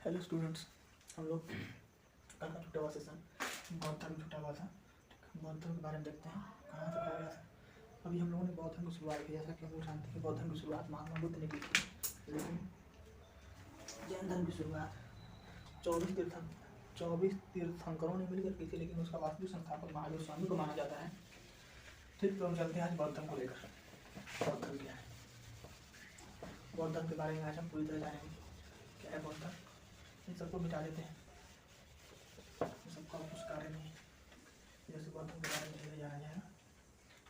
Hello students, हम लोग कल का छुट्टा हुआ सेशन बौद्ध धर्म छुट्टा हुआ था। बौद्ध धर्म के बारे में देखते हैं कहाँ तक हो गया था। अभी हम लोगों ने बौद्ध धर्म की शुरुआत की, जैसा कि हम लोग जानते हैं कि बौद्ध धर्म की शुरुआत महात्मा बुद्ध ने की थी, लेकिन जैन धर्म की शुरुआत 24 तीर्थंकरों ने मिलकर की थी, लेकिन उसका वास्तविक संस्थापक महावीर स्वामी को माना जाता है। ठीक, तो हम चलते हैं आज बौद्ध धर्म को लेकर। बौद्ध धर्म क्या है? बौद्ध धर्म के बारे में आज हम पूरी तरह जानेंगे। क्या है बौद्ध धर्म? इन सबको मिटा देते हैं, इन सबका कुछ कार्य नहीं है। जैसे बौद्ध धर्म के बारे में धीरे जाना जाएगा।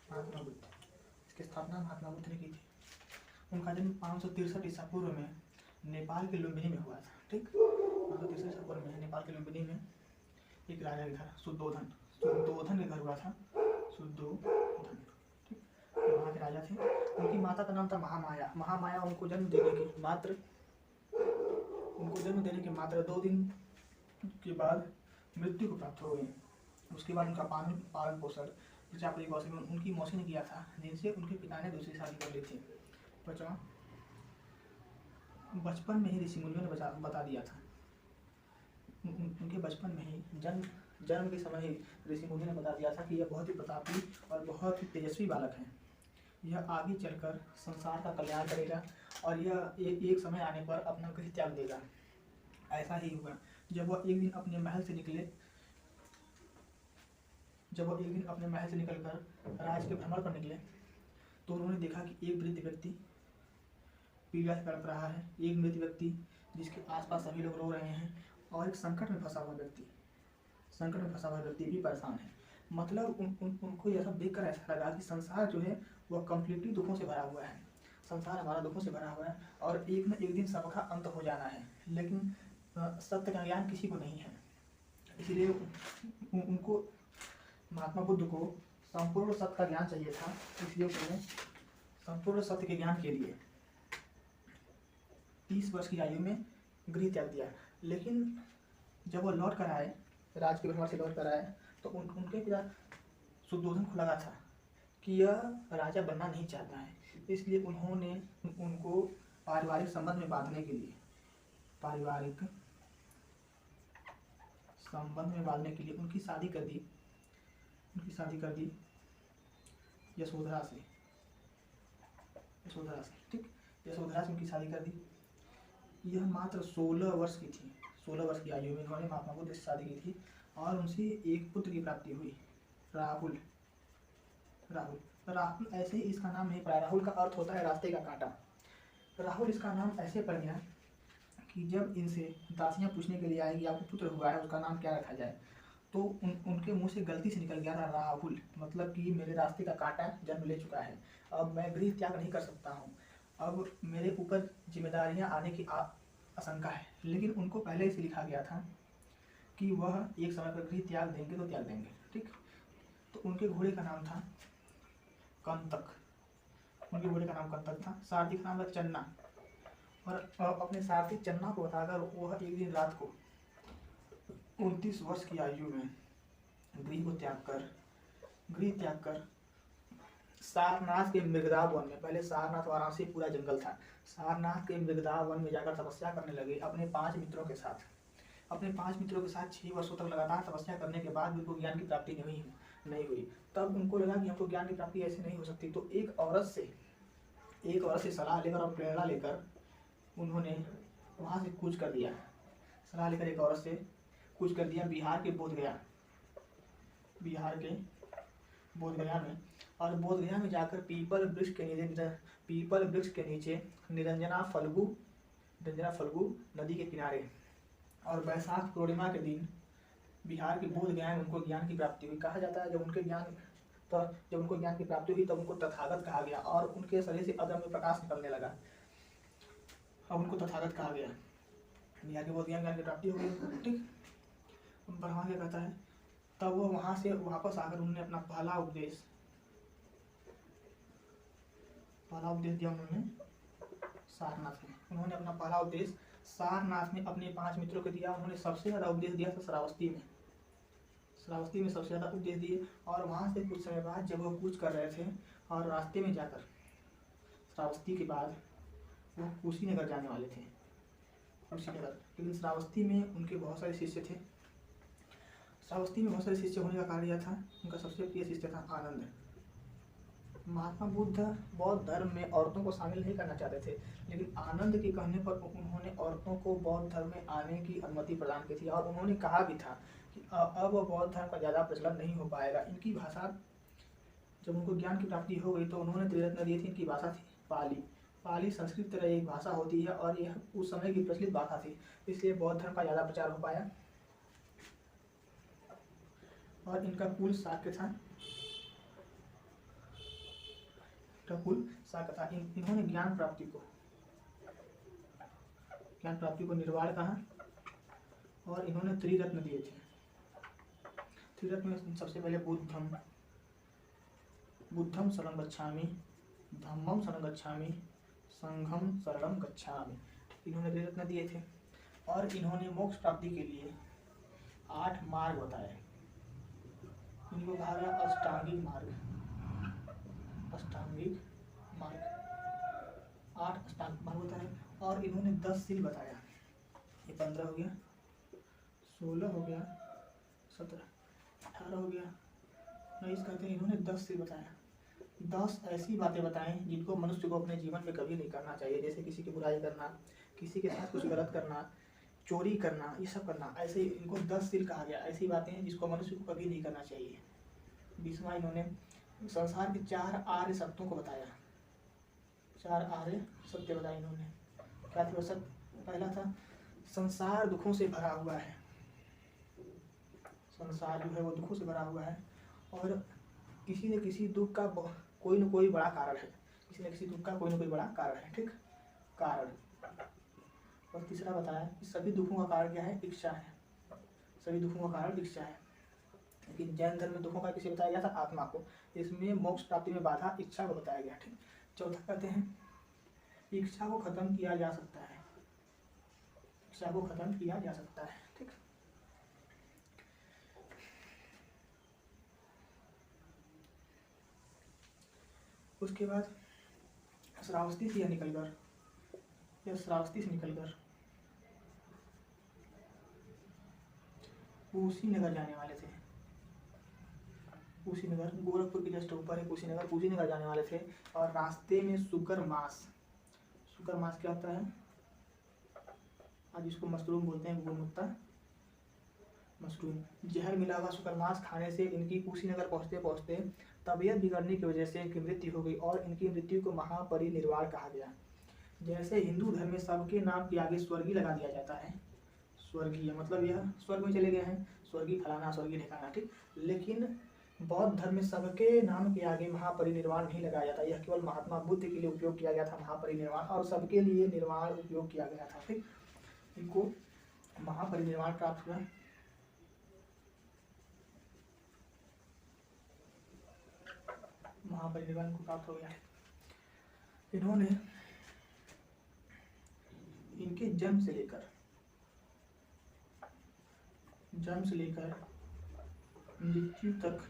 महात्मा बुद्ध, इसकी स्थापना महात्मा बुद्ध ने की थी। उनका जन्म 563 ईसा पूर्व में नेपाल के लुम्बिनी में हुआ था। ठीक, 563 ईसा पूर्व में नेपाल के लुम्बिनी में एक राजा के घर शुद्धोधन के घर हुआ था। शुद्धोधन, ठीक, वहाँ के राजा थे। उनकी माता का नाम था महामाया। महामाया उनको जन्म देने के मात्र 2 दिन के बाद मृत्यु को प्राप्त हो गई। उसके बाद उनका पालन पोषण प्रजापति गौतम में उनकी मौसी ने किया था, जिनसे उनके पिता ने दूसरी शादी कर ली थी। बचपन में ही ऋषि मुनियों ने बता दिया था, उनके बचपन में ही जन्म के समय ही ऋषि मुनियों ने बता दिया था कि यह बहुत ही प्रतापी और बहुत ही तेजस्वी बालक है। यह आगे चलकर संसार का कल्याण करेगा और यह एक समय आने पर अपना गृह त्याग देगा। ऐसा ही हुआ। जब वह एक दिन अपने महल से निकलकर राज के भ्रमण पर निकले, तो उन्होंने देखा कि एक वृद्ध व्यक्ति पीड़ा से तड़प रहा है, एक मृत व्यक्ति जिसके आसपास सभी लोग रो रहे हैं, और एक संकट में फंसा हुआ व्यक्ति भी परेशान है। मतलब उनको यह सब देखकर ऐसा लगा कि संसार जो है वह कम्प्लीटली दुखों से भरा हुआ है। संसार हमारा दुखों से भरा हुआ है और एक न एक दिन सबका अंत हो जाना है, लेकिन सत्य का ज्ञान किसी को नहीं है। इसलिए उनको महात्मा बुद्ध को संपूर्ण सत्य का ज्ञान चाहिए था। इसलिए उन्होंने संपूर्ण सत्य के ज्ञान के लिए 30 वर्ष की आयु में गृह त्याग दिया। लेकिन जब वो लौट कर आए, राज के भ्रमण से लौट कर आए, तो उनके पिता शुद्धोधन को लगा था कि यह राजा बनना नहीं चाहता है। इसलिए उन्होंने उनको पारिवारिक संबंध में बांधने के लिए उनकी शादी कर दी यशोधरा से। ठीक, यशोधरा से उनकी शादी कर दी। यह मात्र 16 वर्ष की थी। 16 वर्ष की आयु में उन्होंने महात्मा बुद्ध से शादी की थी और उनसे एक पुत्र की प्राप्ति हुई, राहुल। ऐसे ही इसका नाम नहीं पड़ा। राहुल का अर्थ होता है रास्ते का कांटा। राहुल इसका नाम ऐसे पड़ गया कि जब इनसे दासियां पूछने के लिए आएगी आपको पुत्र हुआ है, उसका नाम क्या रखा जाए, तो उनके मुंह से गलती से निकल गया था राहुल। मतलब कि मेरे रास्ते का कांटा जन्म ले चुका है, अब मैं गृह त्याग नहीं कर सकता हूँ, अब मेरे ऊपर जिम्मेदारियाँ आने की आशंका है। लेकिन उनको पहले से लिखा गया था कि वह एक समय पर गृह त्याग देंगे तो त्याग देंगे। ठीक, तो उनके घोड़े का नाम था कंतक। था। सारथी का नाम था चन्ना। और अपने सारथी चन्ना को बताकर वह एक दिन रात को 29 वर्ष की आयु में गृह त्याग कर सारनाथ के मृगदाव वन में, पहले सारनाथ वाराणसी पूरा जंगल था, सारनाथ के मृगदाव वन में जाकर तपस्या करने लगे अपने 5 मित्रों के साथ। 6 वर्षों तक लगातार तपस्या करने के बाद भी उनको ज्ञान की प्राप्ति नहीं हुई। तब उनको लगा कि हमको ज्ञान की प्राप्ति ऐसे नहीं हो सकती, तो एक औरत से सलाह लेकर और प्रेरणा लेकर उन्होंने वहाँ से कूच कर दिया। सलाह लेकर एक औरत से कूच कर दिया बिहार के बोधगया में। और बोधगया में जाकर पीपल वृक्ष के नीचे निरंजना फल्गु नदी के किनारे और वैशाख पूर्णिमा के दिन बिहार के बोधगया में उनको ज्ञान की प्राप्ति हुई। कहा जाता है जब उनको ज्ञान की प्राप्ति हुई तब उनको तथागत कहा गया और उनके शरीर से अदम्य प्रकाश निकलने लगा। अब उनको तथागत कहा गया। बिहार के बोधगया में ज्ञान की प्राप्ति हो गई। ठीक, ब्रह्मा क्या कहता है, तब वो वहाँ से वापस आकर उन्होंने अपना पहला उपदेश दिया उन्होंने सारनाथ में। उन्होंने अपना पहला उपदेश सारनाथ में अपने 5 मित्रों को दिया। उन्होंने सबसे ज़्यादा उपदेश दिया था श्रावस्ती में सबसे ज़्यादा उपदेश दिए। और वहाँ से कुछ समय बाद जब वो कूच कर रहे थे और रास्ते में जाकर श्रावस्ती के बाद वो कुशीनगर जाने वाले थे, कुशीनगर। लेकिन श्रावस्ती में उनके बहुत सारे शिष्य थे। श्रावस्ती में बहुत सारे शिष्य होने का कारण यह था, उनका सबसे प्रिय शिष्य था आनंद। महात्मा बुद्ध बौद्ध धर्म में औरतों को शामिल नहीं करना चाहते थे, लेकिन आनंद के कहने पर उन्होंने औरतों को बौद्ध धर्म में आने की अनुमति प्रदान की थी। और उन्होंने कहा भी था कि अब बौद्ध धर्म का ज़्यादा प्रचलन नहीं हो पाएगा। इनकी भाषा, जब उनको ज्ञान की प्राप्ति हो गई तो उन्होंने त्रिरत्न दिए थे। इनकी भाषा थी पाली। पाली संस्कृत तरह एक भाषा होती है और यह उस समय की प्रचलित भाषा थी, इसलिए बौद्ध धर्म का ज़्यादा प्रचार हो पाया। और इनका कुल शाक्य था। इन्होंने ज्ञान प्राप्ति को निर्वाण कहा और इन्होंने त्रिरत्न दिए थे। त्रिरत्न में सबसे पहले बुद्धम शरणं गच्छामि, धम्मम शरणं गच्छामि, संघम शरणं गच्छामि। इन्होंने त्रिरत्न दिए थे। और इन्होंने मोक्ष प्राप्ति के लिए 8 मार्ग बताए। इनको कहा गया अष्टांगिक मार्ग। 8 अष्टांगिक मार्ग बताए। और इन्होंने 10 शील बताया। ये 15 हो गया, 16 हो गया, 17, 18 हो गया, 19 कहते हैं। इन्होंने 10 शील बताया। 10 ऐसी बातें बताएं जिनको मनुष्य को अपने जीवन में कभी नहीं करना चाहिए, जैसे किसी की बुराई करना, किसी के साथ कुछ गलत करना, चोरी करना, ये सब करना। ऐसे इनको 10 शील कहा गया। ऐसी बातें हैं जिसको मनुष्य को कभी नहीं करना चाहिए। 20वां इन्होंने संसार के 4 आर्य सत्यों को बताया। 4 आर्य सत्य बताए इन्होंने। क्या थे वो सत्य? पहला था संसार दुखों से भरा हुआ है। संसार जो है वो दुखों से भरा हुआ है और किसी न किसी दुख का कोई न कोई बड़ा कारण है। किसी न किसी दुख का कोई न कोई बड़ा कारण है, ठीक, कारण। और तीसरा बताया कि सभी दुखों का कारण क्या है? इच्छा है। सभी दुखों का कारण इच्छा है। लेकिन जैन धर्म में दुखों का किसे बताया गया था? आत्मा को। इसमें मोक्ष प्राप्ति में बाधा इच्छा को बताया गया, ठीक। चौथा कहते हैं इच्छा को खत्म किया जा सकता है। इच्छा को खत्म किया जा सकता है, ठीक। उसके बाद श्रावस्ती से निकलकर कुशीनगर जाने वाले थे। कुशीनगर गोरखपुर के जस्ट ऊपर है कुशीनगर। कुशीनगर जाने वाले थे और रास्ते में शुकर मास क्या होता है? आज इसको मशरूम बोलते हैं, गुलमुत्ता मशरूम। जहर मिला हुआ शुकर मास खाने से इनकी कुशीनगर पहुँचते पहुँचते तबीयत बिगड़ने की वजह से इनकी मृत्यु हो गई और इनकी मृत्यु को महापरिनिर्वाण कहा गया। जैसे हिंदू धर्म में सबके नाम के आगे स्वर्गीय लगा दिया जाता है, स्वर्गीय मतलब यह स्वर्ग में चले गए हैं, स्वर्गीय फलाना, स्वर्गीय ठिकाना, ठीक। लेकिन बौद्ध धर्म में सबके नाम के आगे महापरिनिर्वाण नहीं लगाया जाता। यह केवल महात्मा बुद्ध के लिए उपयोग किया गया था महापरिनिर्वाण, और सबके लिए निर्वाण उपयोग किया गया था, ठीक। इनको महापरिनिर्वाण प्राप्त हुआ। महापरिनिर्वाण को प्राप्त हो गया। इन्होंने इनके जन्म से लेकर मृत्यु तक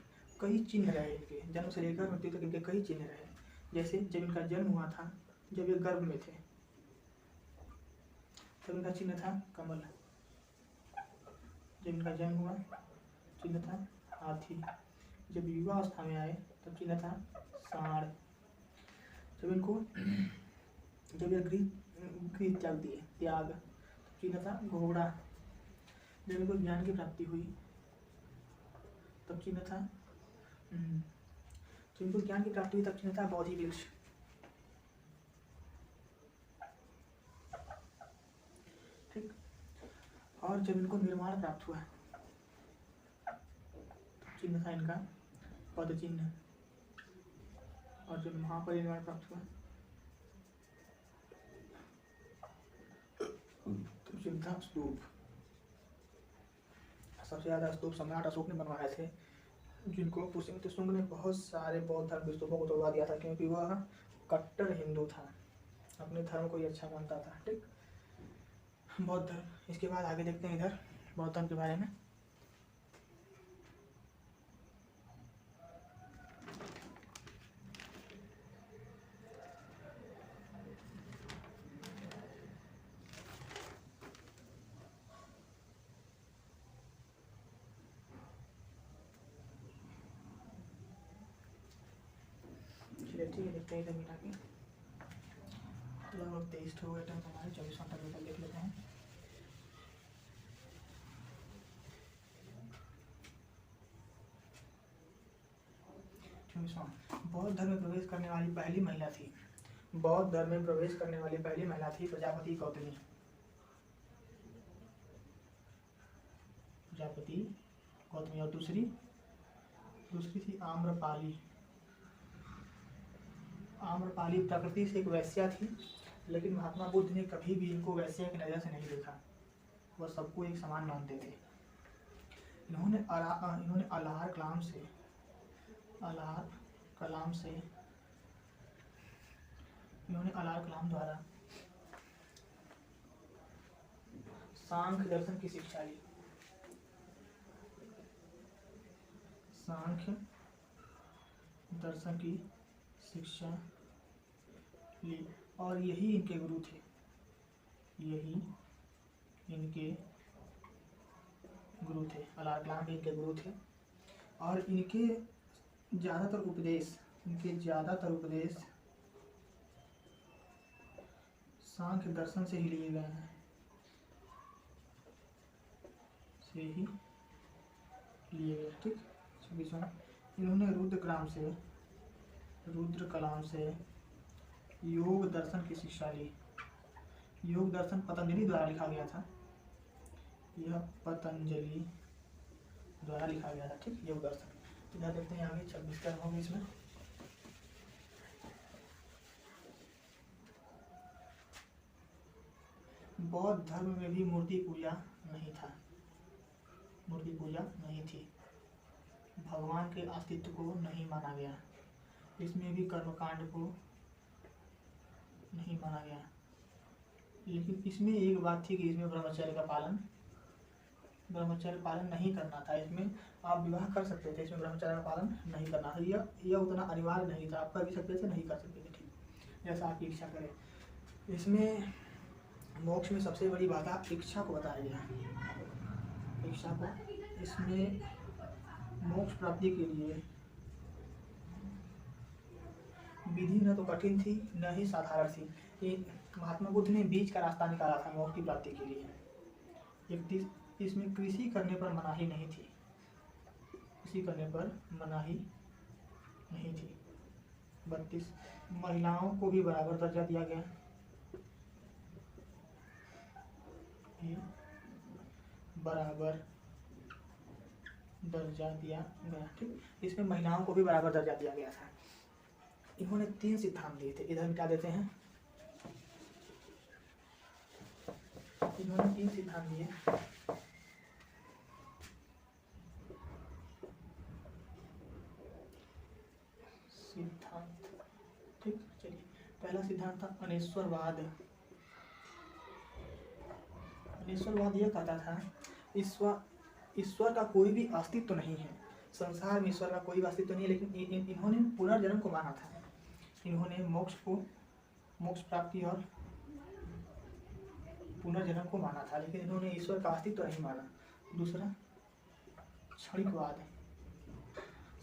कई चिन्ह रहे। इनके जन्म से लेकर मृत्यु तक इनके कई चिन्ह रहे। जैसे जब इनका जन्म हुआ था, जब ये गर्भ में थे, तब इनका चिन्ह था कमल। जब इनका जन्म हुआ चिन्ह था हाथी। जब युवा अवस्था में आए तब चिन्ह था सांड। जब ये गृह त्याग चिन्ह था घोड़ा। जब इनको ज्ञान की प्राप्ति हुई तब चिन्ह था जब इनको ज्ञान की प्राप्ति हुई तब चिन्ह था बोधि वृक्ष। ठीक। और जब इनको निर्वाण प्राप्त हुआ तब चिन्ह था इनका पद चिन्ह। और जब महापरिनिर्वाण प्राप्त हुआ तो चिन्ह था स्तूप। सबसे ज़्यादा स्तूप सम्राट अशोक ने बनवाए थे, जिनको पुष्यमित्र शुंग ने बहुत सारे बौद्ध धर्म के स्तूपों को तोड़वा दिया था, क्योंकि वह कट्टर हिंदू था, अपने धर्म को ही अच्छा मानता था। ठीक, बौद्ध धर्म। इसके बाद आगे देखते हैं इधर बौद्ध धर्म के बारे में। ठीक है, देखते हैं इधर मिला के लगभग 23 हो गए थे हमारे। 24 घंटा पेपर देख लेते हैं। बौद्ध धर्म में प्रवेश करने वाली पहली महिला थी। बौद्ध धर्म में प्रवेश करने वाली पहली महिला थी प्रजापति गौतमी। प्रजापति गौतमी। और दूसरी थी आम्रपाली। आम्रपाली प्रकृति से एक वैश्या थी, लेकिन महात्मा बुद्ध ने कभी भी इनको वैश्या की नज़र से नहीं देखा। वह सबको एक समान मानते थे। इन्होंने अलाहार कलाम द्वारा सांख्य दर्शन की शिक्षा ली। सांख्य दर्शन की शिक्षा ली और यही इनके गुरु थे। अलाहार कलाम भी इनके गुरु थे और इनके ज़्यादातर उपदेश सांख्य दर्शन से ही लिए गए हैं। ठीक। इन्होंने रुद्र कलाम से योग दर्शन की शिक्षा ली। योग दर्शन पतंजलि द्वारा लिखा गया था। यह पतंजलि द्वारा लिखा गया था। ठीक, योग दर्शन। इधर देखते हैं आगे 26 टर्म होंगे इसमें। बौद्ध धर्म में भी मूर्ति पूजा नहीं थी। भगवान के अस्तित्व को नहीं माना गया। इसमें भी कर्मकांड को नहीं माना गया, लेकिन इसमें एक बात थी कि इसमें ब्रह्मचर्य पालन नहीं करना था। इसमें आप विवाह कर सकते थे, इसमें ब्रह्मचर्य का पालन नहीं करना था। यह उतना अनिवार्य नहीं था। आप कर भी सकते थे, नहीं कर सकते थे। ठीक, जैसा आपकी इच्छा करे। इसमें मोक्ष में सबसे बड़ी बात इच्छा को बताया गया। इच्छा को इसमें मोक्ष प्राप्ति के लिए विधि न तो कठिन थी न ही साधारण थी। महात्मा बुद्ध ने बीच का रास्ता निकाला था मोक्ष की प्राप्ति के लिए। इसमें कृषि करने पर मनाही नहीं थी। 32 महिलाओं को भी बराबर दर्जा दिया गया। ठीक, इसमें महिलाओं को भी बराबर दर्जा दिया गया था। इन्होंने 3 सिद्धांत दिए थे। इधर मिटा देते हैं। इन्होंने 3 सिद्धांत दिए। ठीक, चलिए। पहला सिद्धांत था अनेश्वरवाद। अनेश्वरवाद यह कहता था ईश्वर का कोई भी अस्तित्व नहीं है। संसार में ईश्वर का कोई भी अस्तित्व नहीं है, लेकिन इन्होंने पुनर्जन्म को माना था। इन्होंने मोक्ष प्राप्ति और पुनर्जन्म को माना था, लेकिन इन्होंने ईश्वर का अस्तित्व नहीं माना। दूसरा क्षणिकवाद।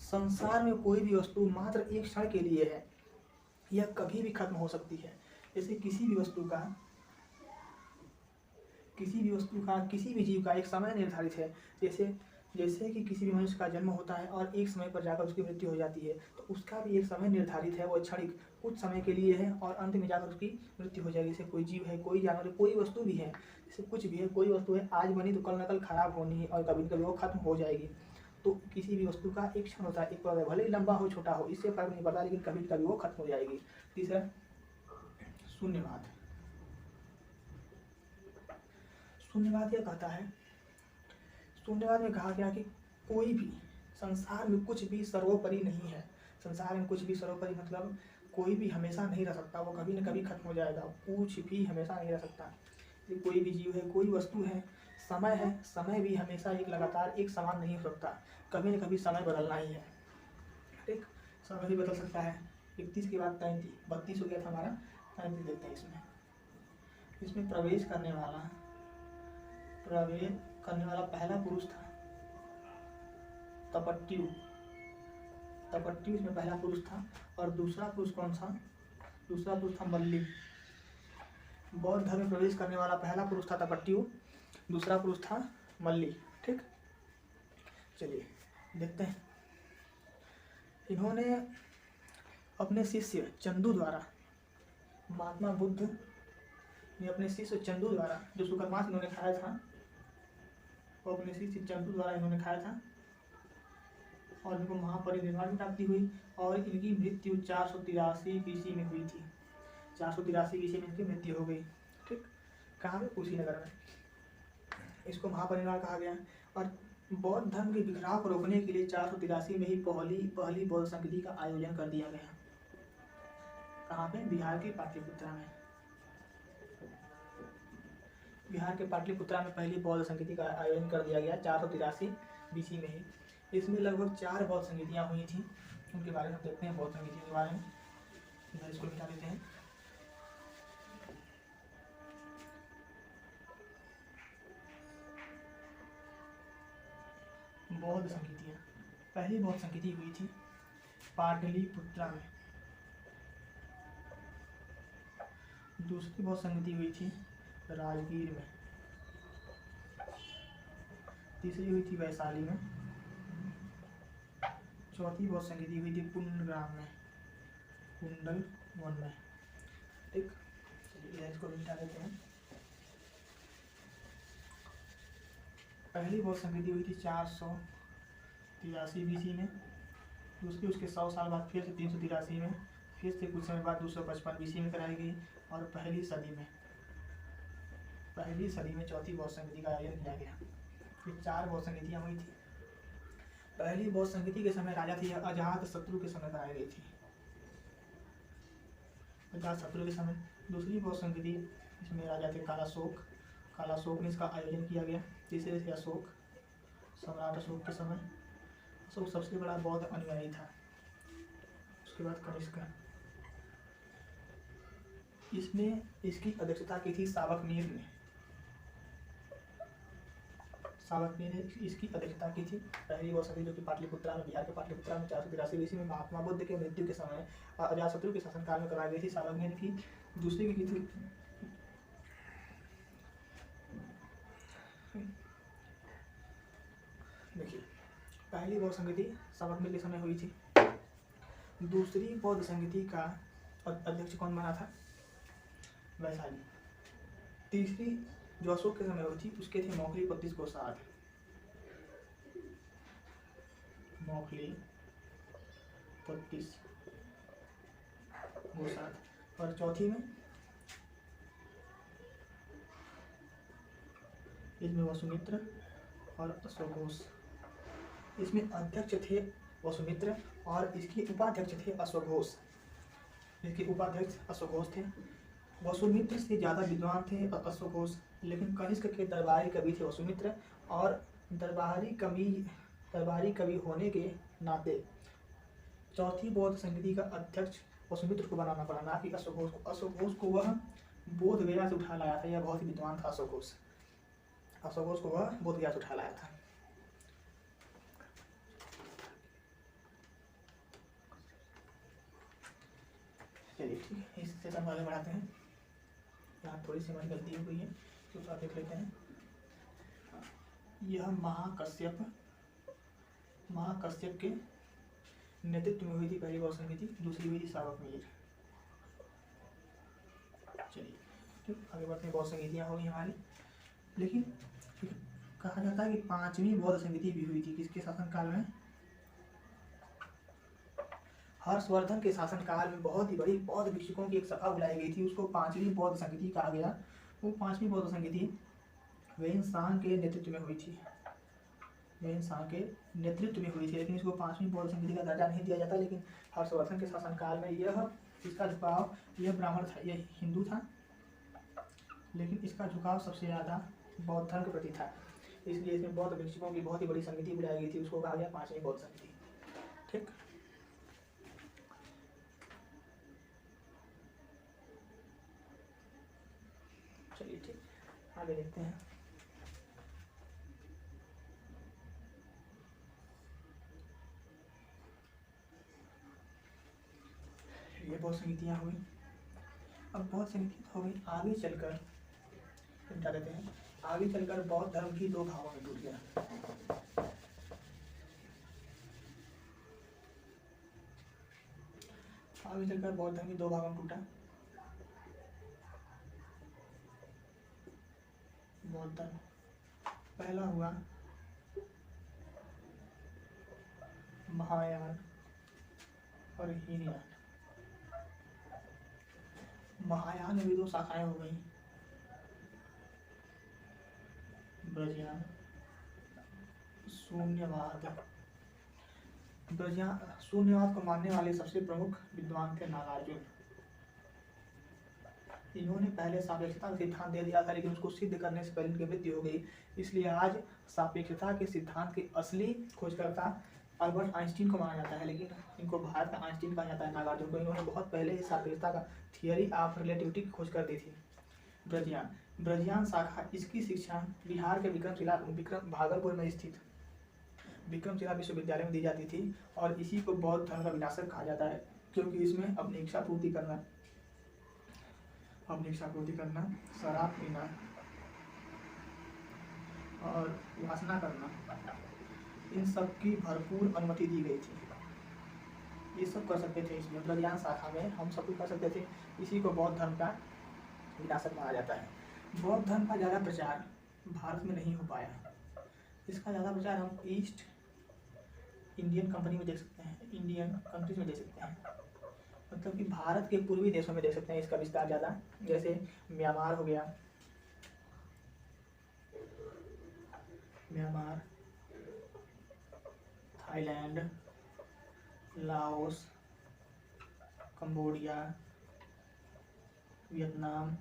संसार में कोई भी वस्तु मात्र एक क्षण के लिए है, यह कभी भी खत्म हो सकती है। जैसे किसी भी वस्तु का किसी भी जीव का एक समय निर्धारित है। जैसे कि किसी भी मनुष्य का जन्म होता है और एक समय पर जाकर उसकी मृत्यु हो जाती है, तो उसका भी एक समय निर्धारित है। वो क्षणिक कुछ समय के लिए है और अंत में जाकर उसकी मृत्यु हो जाएगी। जैसे कोई जीव है, कोई जानवर है, कोई वस्तु भी है, जैसे कुछ भी है, कोई वस्तु है, आज बनी तो कल न कल खराब होनी है और कभी न कभी वो खत्म हो जाएगी। तो किसी भी वस्तु का एक क्षण होता है, एक पल, भले ही लंबा हो छोटा हो, इससे फर्क नहीं पड़ता, लेकिन कभी न कभी वो खत्म हो जाएगी। तीसरा शून्यवाद। शून्यवाद यह कहता है, शून्यवाद में कहा गया कि कोई भी संसार में कुछ भी सर्वोपरि नहीं है। संसार में कुछ भी सर्वोपरि मतलब कोई भी हमेशा नहीं रह सकता, वो कभी न कभी खत्म हो जाएगा। कुछ भी हमेशा नहीं रह सकता। कोई भी जीव है, कोई वस्तु है, समय है, समय भी हमेशा एक लगातार एक समान नहीं हो सकता। कभी न कभी समय बदलना ही है। ठीक, समय भी बदल सकता है। 31 के बाद 32 हो गया था हमारा। 33 देखते हैं। इसमें प्रवेश करने वाला पहला पुरुष था तपट्यु। तपट्टी इसमें पहला पुरुष था, और दूसरा पुरुष कौन था? दूसरा पुरुष था मल्ली। बौद्ध धर्म में प्रवेश करने वाला पहला पुरुष था तपट्टी, दूसरा पुरुष था मल्ली। ठीक, चलिए देखते हैं। इन्होंने अपने शिष्य चंदू द्वारा, महात्मा बुद्ध ने अपने शिष्य चंदू द्वारा जो सुकर्मास इन्होंने खाया था, वो अपने शिष्य चंदू द्वारा इन्होंने खाया था, और इनको महापरिनिर्वाण की प्राप्ति हुई, और इनकी मृत्यु 483 BC में हुई थी। 483 BC में इनकी मृत्यु हो गई। ठीक, कहाँ पे? कुशीनगर में। इसको महापरिनिर्वाण कहा गया। और बौद्ध धर्म के बिखराव को रोकने के लिए 483 में ही पहली बौद्ध संगति का आयोजन कर दिया गया। कहाँ पे? बिहार के पाटलिपुत्रा में। बिहार के पाटलिपुत्रा में पहली बौद्ध संगति का आयोजन कर दिया गया 483 BC में ही। इसमें लगभग 4 बौद्ध संगतियाँ हुई थी, उनके बारे में देखते हैं। बौद्ध संगतियों के बारे में इधर इसको मिटा देते हैं। बौद्ध संगतियाँ, पहली बौद्ध संगति हुई थी पाटलिपुत्रा में, दूसरी बौद्ध संगति हुई थी राजगीर में, तीसरी हुई थी वैशाली में, चौथी बौद्ध संगति हुई थी पुंडग्राम में, कुंडल वन में। ठीक, चलिए इसको मिटा देते हैं। पहली बौद्ध संगति हुई थी 483 BC में, दूसरी उसके 100 साल बाद फिर से 383 में, फिर से कुछ समय बाद 255 BC में कराई गई, और पहली सदी में चौथी बौद्ध संगति का आयोजन किया गया। फिर 4 बौद्ध संगतियाँ हुई थी। पहली बौद्ध संगति के समय राजा थी अजातशत्रु के समय कराई गई थी, अजातशत्रु के समय। दूसरी बौद्ध संगति, इसमें राजा थे कालाशोक ने इसका आयोजन किया गया। तीसरे थे अशोक, सम्राट अशोक के समय। अशोक सबसे बड़ा बौद्ध अनुयायी था। उसके बाद कनिष्क। इसमें इसकी अध्यक्षता की थी सावक मीर ने इसकी अध्यक्षता की थी। पहली बौद्ध संगति जो कि पाटलिपुत्रा में, बिहार के पाटलिपुत्रा में 483 BC में महात्मा बुद्ध के मृत्यु के समय अजातशत्रु के शासनकाल में कराई गई थी, सावक मीर की। दूसरी की थी देखिए, पहली बौद्ध संगति सावक मीर के समय हुई थी। दूसरी बौद्ध संगति का अध्यक्ष कौन बना था? वैशाली। तीसरी जो अशोक के समय हुई थी, उसके थे मौखली 32 गोसाद। और चौथी में इसमें वसुमित्र और अश्वघोष। इसमें अध्यक्ष थे वसुमित्र और इसके उपाध्यक्ष थे अश्वघोष। इसके उपाध्यक्ष अश्वघोष थे। वसुमित्र से ज़्यादा विद्वान थे अश्वघोष, लेकिन कनिष्क के दरबारी कवि थे वसुमित्र, और दरबारी कवि होने के नाते चौथी बौद्ध संगति का अध्यक्ष वसुमित्र को बनाना पड़ा, ना कि अश्वघोष को। अश्वघोष को वह बोध गया से उठा लाया था, यह बहुत ही विद्वान था अश्वघोष को वह बोध गया से उठा लाया था। चलिए ठीक है, इस सेशन आगे बढ़ाते हैं। यहाँ थोड़ी सी हमारी गलती हो गई है, तो आप देख लेते हैं। यह महाकश्यप के नेतृत्व में हुई थी पहली बौद्ध संगति, दूसरी हुई थी सावक मीर। चलिए ठीक, आगे बढ़ते हैं। बौद्ध संगतियाँ होगी हमारी, लेकिन कहा जाता है कि 5वीं बौद्ध संगति भी हुई थी। किसके शासनकाल में? हर्षवर्धन के शासनकाल में बहुत ही बड़ी बौद्ध भिक्षुकों की एक सभा बुलाई गई थी, उसको 5वीं बौद्ध संगति कहा गया। वो 5वीं बौद्ध संगति वेइनसांग के नेतृत्व में हुई थी। लेकिन इसको 5वीं बौद्ध संगति का दर्जा नहीं दिया जाता। लेकिन हर्षवर्धन के शासनकाल में इसका झुकाव, यह ब्राह्मण था, यह हिंदू था, लेकिन इसका झुकाव सबसे ज़्यादा बौद्ध धर्म के प्रति था। इसलिए इसमें बौद्ध भिक्षुकों की बहुत ही बड़ी संगति बुलाई गई थी, उसको कहा गया 5वीं बौद्ध संगति। ठीक, चलिए ठीक, आगे देखते हैं। बहुत संगीतियाँ हुई। अब बहुत संगीत हो गई, आगे चलकर समझा देते हैं। आगे चलकर बौद्ध धर्म की दो भागों में टूट गया। आगे चलकर बौद्ध धर्म की दो भागों में टूटा। बौद्ध धर्म पहला हुआ महायान और हीनयान। महायान में भी दो शाखाएं हो गई, ब्रजयान, शून्यवाद। ब्रजयान शून्यवाद को मानने वाले सबसे प्रमुख विद्वान थे नागार्जुन। इन्होंने पहले सापेक्षता का सिद्धांत दे दिया था, लेकिन उसको सिद्ध करने से पहले इनकी मृत्यु हो गई। इसलिए आज सापेक्षता के सिद्धांत के असली खोजकर्ता अल्बर्ट आइंस्टीन को माना जाता है, लेकिन इनको भारत का आइंस्टीन कहा जाता है नागार्जुन को। इन्होंने बहुत पहले ही सापेक्षता का थियरी ऑफ रिलेटिविटी की खोज कर दी थी। ब्रजयान शाखा, इसकी शिक्षा बिहार के भागलपुर में स्थित विक्रमशिला विश्वविद्यालय में दी जाती थी, और इसी को बौद्ध धर्म का विनाशक कहा जाता है, क्योंकि इसमें अपनी इच्छा पूर्ति करना, शराब पीना और वासना करना, इन सब की भरपूर अनुमति दी गई थी। ये सब कर सकते थे इसमें, ब्रजयान शाखा में हम सब कुछ कर सकते थे। इसी को बौद्ध धर्म का विनाशक माना जाता है। बौद्ध धर्म का ज़्यादा प्रचार भारत में नहीं हो पाया। इसका ज़्यादा प्रचार हम ईस्ट इंडियन कंपनी में देख सकते हैं, इंडियन कंट्रीज में देख सकते हैं, मतलब कि भारत के पूर्वी देशों में देख सकते हैं इसका विस्तार ज़्यादा। जैसे म्यांमार हो गया, Myanmar, Thailand, Laos, Cambodia, Vietnam,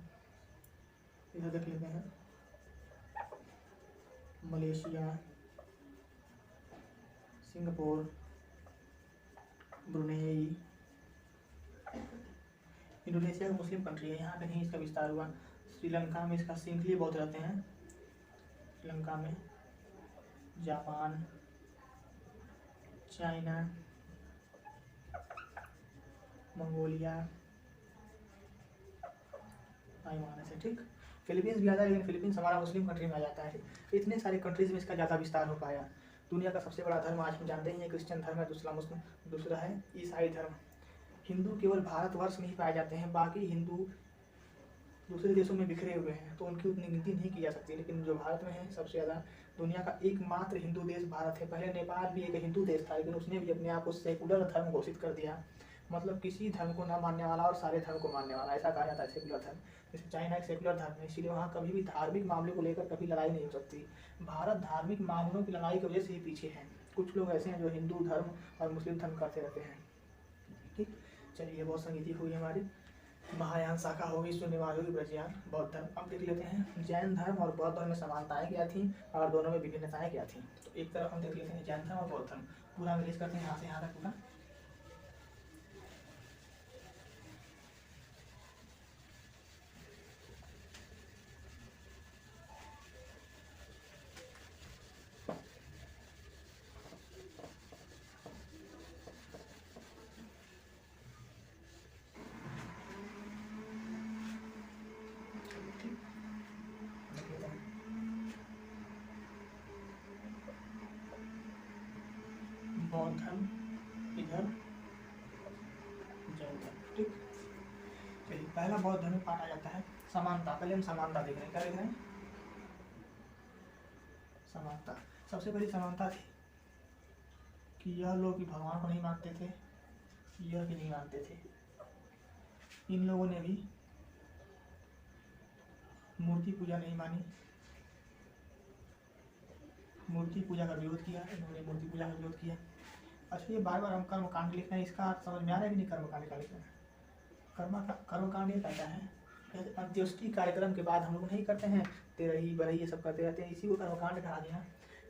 इधर देख लेते हैं, मलेशिया, सिंगापुर, ब्रुनेई, इंडोनेशिया का मुस्लिम कंट्री है, यहाँ कहीं इसका विस्तार हुआ। श्रीलंका में इसका सिंहली बहुत रहते हैं, श्रीलंका में, जापान, चाइना, मंगोलिया, ताइवान से, ठीक। फिलीपींस भी आता है, लेकिन फिलीपींस हमारा मुस्लिम कंट्री में आ जाता है। इतने सारे कंट्रीज में इसका ज़्यादा विस्तार हो पाया। दुनिया का सबसे बड़ा धर्म आज हम जानते ही हैं क्रिश्चियन धर्म है, दूसरा है ईसाई धर्म। हिंदू केवल भारतवर्ष में ही पाए जाते हैं, बाकी हिंदू दूसरे देशों में बिखरे हुए हैं, तो उनकी उतनी गिनती नहीं की जा सकती। लेकिन जो भारत में है सबसे ज़्यादा, दुनिया का एकमात्र हिंदू देश भारत है। पहले नेपाल भी एक हिंदू देश था, लेकिन उसने भी अपने आप को सेकुलर धर्म घोषित कर दिया, मतलब किसी धर्म को न मानने वाला और सारे धर्म को मानने वाला, ऐसा कहा जाता है सेकुलर धर्म। जैसे चाइना एक सेकुलर धर्म है, इसीलिए वहाँ कभी भी धार्मिक मामले को लेकर कभी लड़ाई नहीं हो सकती। भारत धार्मिक मामलों की लड़ाई की वजह से ही पीछे है। कुछ लोग ऐसे हैं जो हिंदू धर्म और मुस्लिम धर्म करते रहते हैं, ठीक। चलिए, बहुत संगीति हुई हमारी। महायान शाखा होगी, शून्यवाद होगी, ब्रजयान, बौद्ध धर्म। अब देख लेते हैं जैन धर्म और बौद्ध धर्म में समानताएं क्या थी और दोनों में विभिन्नताएं क्या थी। तो एक तरफ हम देख लेते हैं जैन धर्म और बौद्ध धर्म, पूरा रिलीज करते हैं यहाँ से यहाँ तक पूरा। बौद्ध धर्म इधर, जैन धर्म, ठीक। चलिए, पहला बौद्ध धर्म पाठ आ जाता है समानता। पहले हम समानता देख रहे हैं, क्या देख रहे हैं? समानता। सबसे पहली समानता थी कि यह लोग भगवान को नहीं मानते थे, यह भी नहीं मानते थे। इन लोगों ने भी मूर्ति पूजा नहीं मानी, मूर्ति पूजा का विरोध किया, इन्होंने मूर्ति पूजा का विरोध किया। अच्छा, ये बार बार हम कर्मकांड लिख रहे हैं, इसका अर्थ समझ में आ रहा है कि नहीं? कर्मकांड का लिख रहे हैं। कर्मकांड ये कहता है अंत्येष्टि कार्यक्रम के बाद हम लोग नहीं करते हैं, तेरही बरही ये सब करते रहते हैं, इसी को कर्मकांड कहा गया।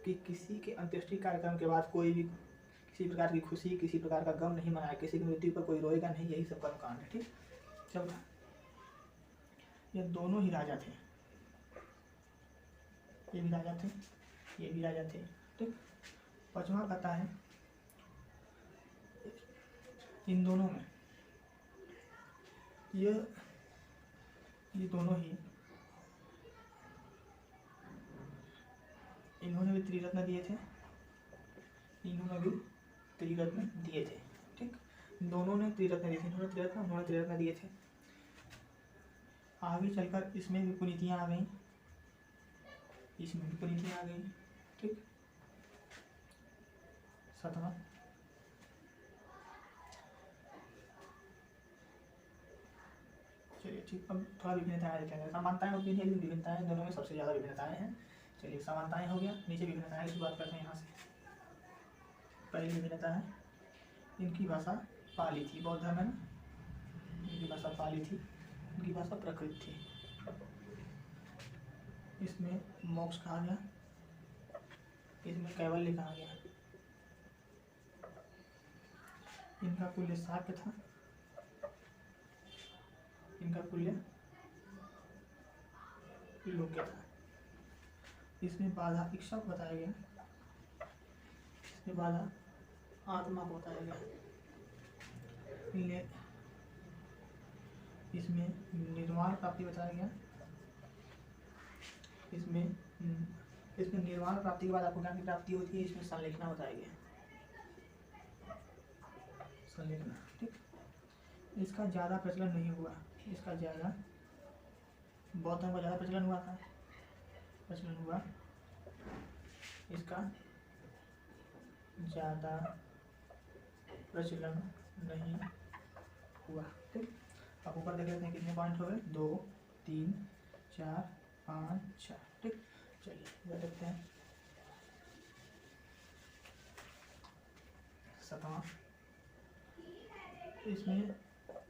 कि किसी के अंत्येष्टि कार्यक्रम के बाद कोई भी किसी प्रकार की खुशी, किसी प्रकार का गम नहीं मनाए, किसी की मृत्यु पर कोई रोएगा नहीं, यही सब कर्मकांड है, ठीक। चौथा, ये दोनों ही राजा थे, ये भी राजा थे, ये भी राजा थे, ठीक। पांचवा कहता है इन दोनों में ये दोनों ही इन्होंने भी त्रिरत्न दिए थे, इन्होंने भी त्रिरत्न दिए थे। ठीक, दोनों ने त्रिरत्न दिए थे, इन्होंने त्रिरत्न, उन्होंने त्रिरत्न दिए थे। आगे चलकर इसमें भी कुनीतियाँ आ गई, इसमें भी कुनीतियाँ आ गई। ठीक, 7वां चलिए ठीक, अब थोड़ा विभिन्नताएं देखेंगे। समानताएं होती हैं लेकिन विभिन्नताएं दोनों में सबसे ज़्यादा विभिन्नताएं हैं। चलिए समानताएं हो गया, नीचे विभिन्नताएं की बात करते हैं। यहाँ से पहली विभिन्नता है इनकी भाषा पाली थी, बौद्ध धर्म में इनकी भाषा पाली थी, इनकी भाषा प्राकृत थी। इसमें मोक्ष कहा गया, इसमें कैवल्य कहा गया। इनका कुल्य शाक्य था, इनका कुल्य लोक्य था। इसमें बाधा इच्छा को बताया गया, इसमें बाधा आत्मा को बताया गया। इसमें निर्वाण प्राप्ति बताया गया। इसमें निर्वाण प्राप्ति के बाद आपको ज्ञान की प्राप्ति होती है। इसमें संलेखना बताया गया, संलेखना। ठीक, इसका ज़्यादा प्रचलन नहीं हुआ, इसका ज़्यादा बौद्ध धर्म का ज़्यादा प्रचलन हुआ था, प्रचलन हुआ, इसका ज़्यादा प्रचलन नहीं हुआ। ठीक, अब ऊपर देख लेते हैं कितने पॉइंट हो गए, 2 3 4 5 6। ठीक, चलिए यह देखते हैं 7वां। इसमें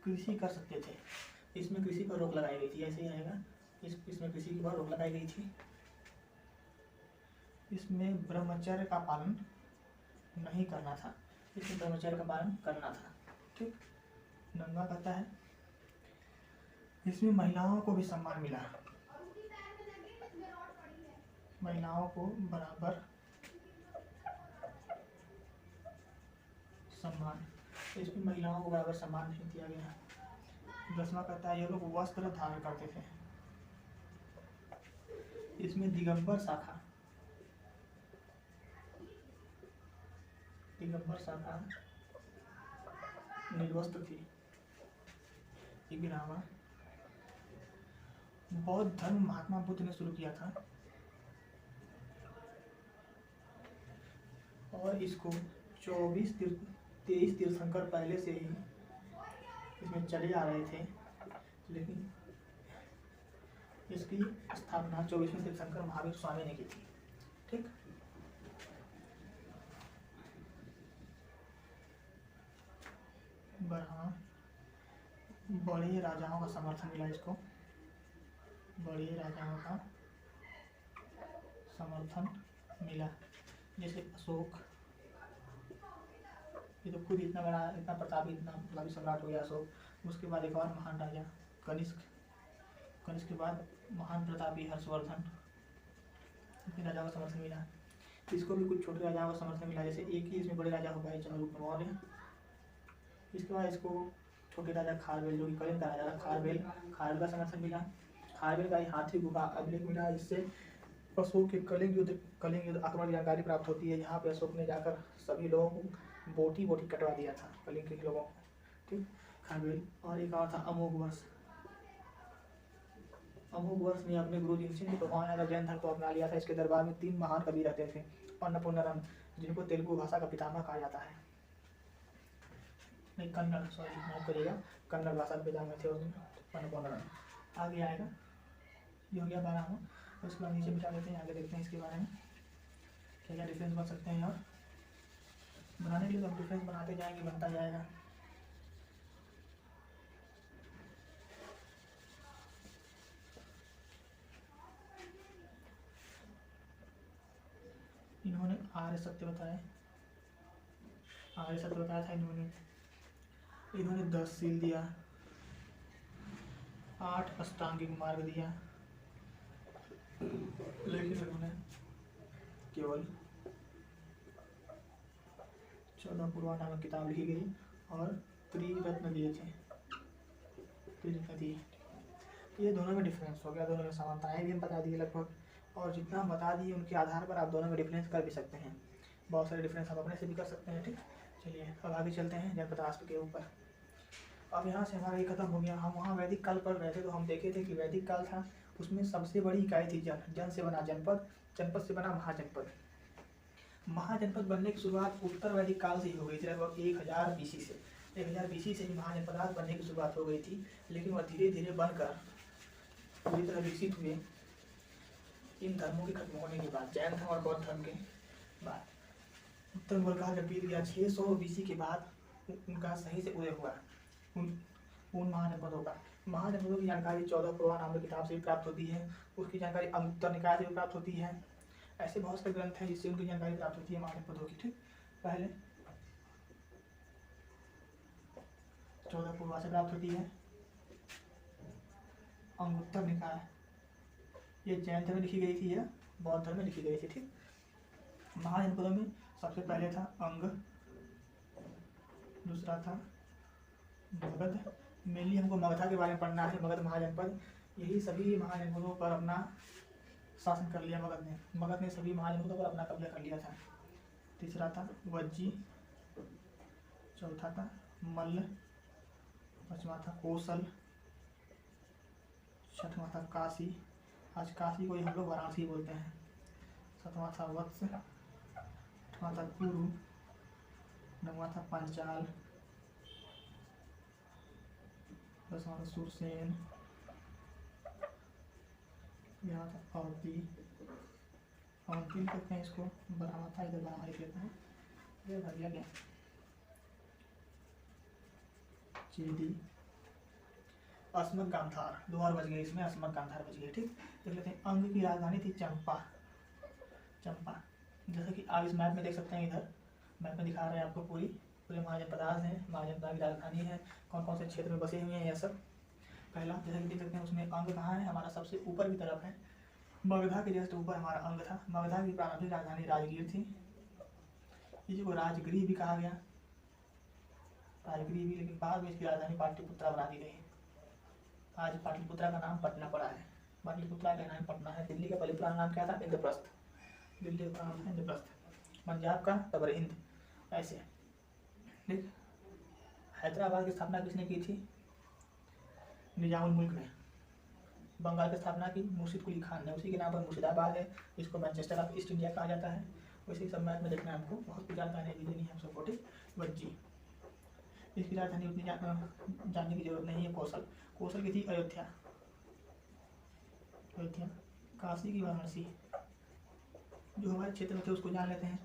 कृषि कर सकते थे, इसमें कृषि पर रोक लगाई गई थी, ऐसे ही रहेगा। इसमें कृषि पर रोक लगाई गई थी। इसमें ब्रह्मचर्य का पालन नहीं करना था, इसमें ब्रह्मचर्य का पालन करना था। ठीक, नंगा कहता है इसमें महिलाओं को भी सम्मान मिला, महिलाओं को बराबर सम्मान, इसमें महिलाओं को बराबर सम्मान नहीं दिया गया। 10वां कहता है ये लोग वस्त्र धारण करते थे। इसमें दिगंबर शाखा, दिगंबर शाखा निर्वस्त्र थी। 11वां बौद्ध धर्म महात्मा बुद्ध ने शुरू किया था और इसको 23 तीर्थंकर पहले से ही इसमें चले आ रहे थे, लेकिन इसकी स्थापना 24वें तीर्थंकर महावीर स्वामी ने की थी। ठीक, बड़े राजाओं का समर्थन मिला, इसको बड़े राजाओं का समर्थन मिला, जैसे अशोक, ये तो खुद इतना बड़ा, इतना प्रतापी, इतना प्रतापी सम्राट हो गया अशोक। उसके बाद एक और महान राजा कनिष्क, कनिष्क के बाद महान प्रतापी हर्षवर्धन, इतने राजाओं का समर्थन मिला। इसको भी कुछ छोटे राजाओं का समर्थन मिला, जैसे एक ही इसमें बड़े राजा हो गए चंद्रगुप्त मौर्य। इसके बाद इसको छोटे राजा खारवेल, जो कि कलिंग का राजा था, खारवेल का समर्थन मिला। खारवेल का हाथी गुफा अभिलेख मिला, जिससे अशोक के कलिंग युद्ध आक्रमण की जानकारी प्राप्त होती है। यहाँ पे अशोक ने जाकर सभी लोगों को बोटी कटवा दिया था, कलिंग के लोगों को। ठीक, खारवेल। और एक और था अमोघवर्ष। अमोघवर्ष ने अपने गुरु सिंह को भगवान जैन धर्म को अपना लिया था। इसके दरबार में 3 महान कवि रहते थे, अन्नपूर्णानंद, जिनको तेलुगु भाषा का पितामह कहा जाता है, नहीं कन्नड़, सॉरी माफ करिएगा, कन्नड़ भाषा के पितामह थे अन्नपूर्णानंद। आगे आएगा, ये हो गया 12वां। उसके बाद नीचे बिठा देते हैं, आगे देखते हैं इसके बारे में क्या क्या डिफरेंस बन सकते हैं। और बनाने के लिए तो हम डिफरेंस बनाते जाएंगे, बनता जाएगा। इन्होंने आर्य सत्य बताया, आर्य सत्य बताया था इन्होंने 10 सील दिया, 8 अष्टांगिक मार्ग दिया, लेकिन इन्होंने केवल 14 पुराण नामक किताब लिखी गई और त्रिरत्न दिए थे, फिर नदी। ये दोनों में डिफरेंस हो गया, दोनों में समानताएं भी हम बता दिए लगभग, और जितना हम बता दिए उनके आधार पर आप दोनों में डिफरेंस कर भी सकते हैं। बहुत सारे डिफरेंस आप अपने से भी कर सकते हैं। ठीक, चलिए अब आगे चलते हैं जनपदास्त्र के ऊपर। अब यहाँ से हमारा ये खत्म हो गया। हम वहाँ वैदिक काल पढ़ रहे थे, तो हम देखे थे कि वैदिक काल था, उसमें सबसे बड़ी इकाई थी जन। जन से बना जनपद, जनपद से बना महाजनपद। महाजनपद बनने की शुरुआत उत्तर वैदिक काल से ही हो गई थी, लगभग 1000 BC से। 1000 BC से ही महाजनपदार्थ बनने की शुरुआत हो गई थी, लेकिन वह धीरे धीरे बनकर पूरी तरह विकसित हुए इन धर्मों के खत्म होने के बाद, जैन धर्म और बौद्ध धर्म के बाद। उत्तर मुगल काल जब बीत गया 600 BC के बाद उनका सही से उदय हुआ उन महाजनपदों का। महाजनपदों की जानकारी 14 पुराण नाम की किताब से भी प्राप्त होती है, उसकी जानकारी अंगुत्तर निकाय से भी प्राप्त होती है। ऐसे बहुत से ग्रंथ हैं जिससे उनकी जानकारी प्राप्त होती है महाजनपदों की। ठीक, पहले 14 पूर्वा से प्राप्त होती है अंगुत्तर निकाय, ये जैन धर्म में लिखी गई थी या बौद्ध धर्म में लिखी गई थी। ठीक, महाजनपदों में सबसे पहले था अंग, दूसरा था मगध। मेनली हमको मगधा के बारे में पढ़ना है, मगध महाजनपद। यही सभी महाजनपदों पर अपना शासन कर लिया मगध ने सभी महाजनपदों पर अपना कब्जा कर लिया था। तीसरा था वज्जी, चौथा था मल्ल, पांचवा था कोसल, छठवां था काशी, आज काशी को ही हम लोग वाराणसी बोलते हैं। सातवां था वत्स, आठवां था कुरु, नौवां था पंचाल, दसवां था सुरसेन, यहाँ था अवंती, अवंती कहते हैं इसको, बनाना था इधर बना लिख लेते हैं, ये भर लिया गया। चेदी, अस्मक गांधार, 2 और बज गए इसमें, अस्मक गांधार बज गए। ठीक, देख लेते हैं। अंग की राजधानी थी चंपा। चंपा, जैसा कि आप इस मैप में देख सकते हैं, इधर मैप में दिखा रहे हैं आपको पूरे महाजनपदार्थ हैं, महाजनपद की राजधानी है, कौन कौन से क्षेत्र में बसे हुए हैं यह सब। पहला जैसा कि देख सकते हैं उसमें अंग कहाँ है, हमारा सबसे ऊपर की तरफ है, मगधा के जस्ट ऊपर हमारा अंग था। मगधा की प्रारंभिक राजधानी राजगीर थी, इसी को राजगृह भी कहा गया, राजगृह भी, लेकिन बाद में इसकी राजधानी पाटलिपुत्रा बना दी गई। आज पाटलिपुत्रा का नाम पटना पड़ा है, पाटलिपुत्रा का नाम पटना है। दिल्ली का पहले पुराना नाम क्या था, इंद्रप्रस्थ, दिल्ली का नाम था इंद्रप्रस्थ। पंजाब का तबरहिंद, ऐसे। ठीक, हैदराबाद की स्थापना किसने की थी, निजामुल मुल्क ने। बंगाल की स्थापना की मुर्शिद कुली खान ने, उसी के नाम पर मुर्शिदाबाद है, इसको मैनचेस्टर ऑफ ईस्ट इंडिया कहा जाता है। वैसे सब मैप में देखना है हमको, बहुत कुछ जानकारी भी देनी है हम सबको। ठीक, वज्जी, इसकी राजधानी उतनी जानने की जरूरत नहीं है। कौशल की थी अयोध्या, काशी की वाराणसी, जो हमारे क्षेत्र में थे उसको जान लेते हैं।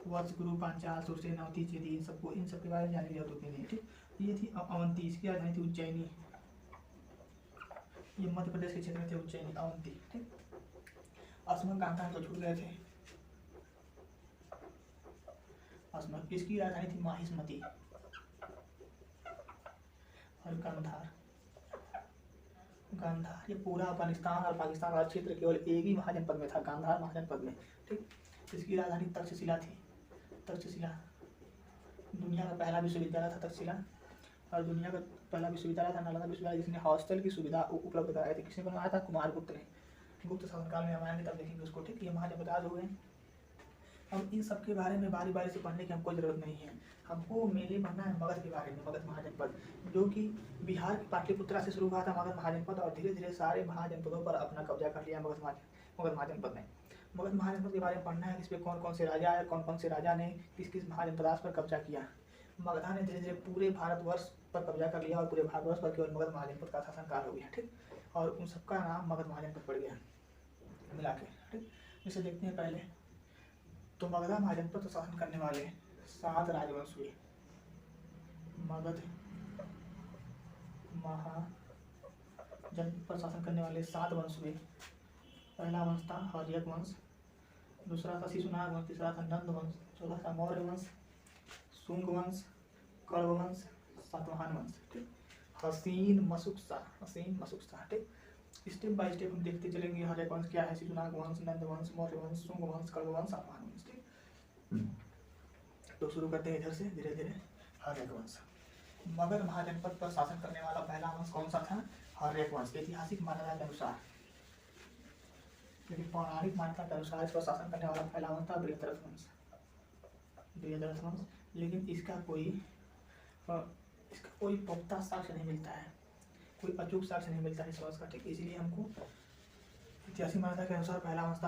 वत्स, गुरु, पांचाल, सुरसेन, अवंती, चेदी, इन सबके बारे में जानने की जरूरत नहीं है। ठीक, ये थी अवंती, इसकी राजधानी थी उज्जैनी, ये मध्य प्रदेश के क्षेत्र में थे उज्जैनी, अवंती। ठीक, अस्मक गांधार तो छूट गए थे। अस्मक, इसकी राजधानी थी माहिष्मती। और गांधार, ये पूरा अफगानिस्तान और पाकिस्तान वाला क्षेत्र केवल एक ही महाजनपद में था, गांधार महाजनपद में। ठीक, इसकी राजधानी तक्षशिला थी। तक्षशिला दुनिया का पहला विश्वविद्यालय था तक्षशिला, और दुनिया का पहला विश्वविद्यालय था नालंदा विश्वविद्यालय, जिसने हॉस्टल की सुविधा उपलब्ध कराई थी। किसने बनवाया था, कुमारगुप्त ने। गुप्त शासनकाल में हम आएंगे तब देखेंगे उसको। ठीक, ये महाजनपद हो गए। अब इन सब के बारे में बारी बारी से पढ़ने की हमको जरूरत नहीं है, हमको मेनली पढ़ना है मगध के बारे में। मगध महाजनपद, जो कि बिहार की पाटलिपुत्रा से शुरू हुआ था मगध महाजनपद, और धीरे धीरे सारे महाजनपदों पर अपना कब्जा कर लिया मगध महाजनपद ने। मगध महाजनपद के बारे में पढ़ना है, इस पर कौन कौन से राजा है, कौन कौन से राजा ने किस किस महाजनपदार्थ पर कब्जा किया। मगधा ने धीरे धीरे पूरे भारतवर्ष पर कब्जा कर लिया, और पूरे भारतवर्ष पर केवल मगध महाजनपद का शासनकाल हो गया। ठीक, और उन सबका नाम मगध महाजनपद पड़ गया मिला के। ठीक, इसे देखते हैं पहले तो मगधा महाजनपद शासन करने वाले 7 राजवंश हुए। मगध महाजनपद पर शासन करने वाले 7 वंश हुए। पहला वंश था हर्यक वंश, दूसरा था शिशुनाग वंश, तीसरा था नंद वंश, चौथा था मौर्य वंश, शुंग वंश, कण्व वंश, सातवाहन वंश। ठीक, हसीन मशुकसा। ठीक, स्टेप बाय स्टेप हम देखते चलेंगे हर एक वंश क्या है, शिशुनाग वंश, नंद वंश, मौर्य वंश, शुंग वंश, कण्व वंश, सातवाहन वंश। ठीक, तो शुरू करते हैं इधर से धीरे धीरे हर एक वंश। मगध महाजनपद पर शासन करने वाला पहला वंश कौन सा था? हर्यक वंश। ऐतिहासिक मान्यता के अनुसार, लेकिन पौराणिक मान्यता के अनुसार इस पर शासन करने वाला पहला वंश था बृहद्रथ वंश। बृहद्रथ वंश। लेकिन इसका कोई पुख्ता साक्ष्य नहीं मिलता है, कोई अचूक साक्ष्य नहीं मिलता है इस वंश का, ठीक। इसलिए हमको ऐतिहासिक मान्यता के अनुसार पहला वंश था